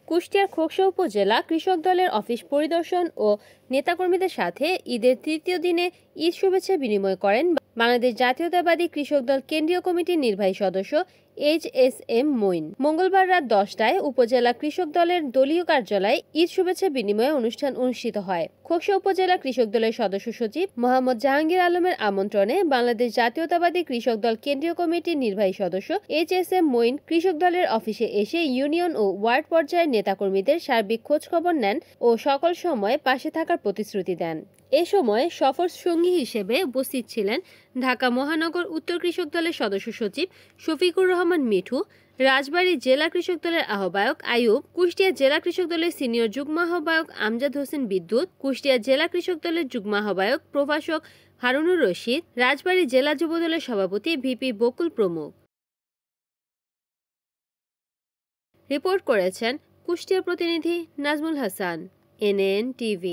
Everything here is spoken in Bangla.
কুষ্টিয়ার খোকসা উপজেলা কৃষক দলের অফিস পরিদর্শন ও নেতাকর্মীদের সাথে ঈদের তৃতীয় দিনে ঈদ শুভেচ্ছা বিনিময় করেন বাংলাদেশ জাতীয়তাবাদী কৃষক দল কেন্দ্রীয় কমিটির নির্বাহী সদস্য HSM মঈন। মঙ্গলবার রাত 10টায় উপজেলা কৃষক দলের দলীয় কার্যালয়ে ঈদ শুভেচ্ছা বিনিময় অনুষ্ঠান অনুষ্ঠিত হয়। খোকসা উপজেলা কৃষক দলের সদস্য সচিব মোহাম্মদ জাহাঙ্গীর আলমের আমন্ত্রণে বাংলাদেশ জাতীয়তাবাদী কৃষক দল কেন্দ্রীয় কমিটির নির্বাহী সদস্য HSM মঈন কৃষক দলের অফিসে এসে ইউনিয়ন ও ওয়ার্ড পর্যায়ের নেতাকর্মীদের সার্বিক খোঁজখবর নেন ও সকল সময় পাশে থাকার প্রতিশ্রুতি দেন। এ সময় সফর সঙ্গী হিসেবে উপস্থিত ছিলেন ঢাকা মহানগর উত্তর কৃষক দলের সদস্য সচিব শফিকুর রহমান মিঠু, রাজবাড়ী জেলা কৃষক দলের আহ্বায়ক আইয়ুব, কুষ্টিয়া জেলা কৃষক দলের সিনিয়র যুগ্ম আহ্বায়ক আমজাদ হোসেন বিদ্যুৎ, কুষ্টিয়া জেলা কৃষক দলের যুগ্ম আহ্বায়ক প্রভাষক হারুনুর রশিদ, রাজবাড়ী জেলা যুবদলের সভাপতি ভিপি বকুল প্রমুখ। রিপোর্ট করেছেন কুষ্টিয়া প্রতিনিধি নাজমুল হাসান, NN TV।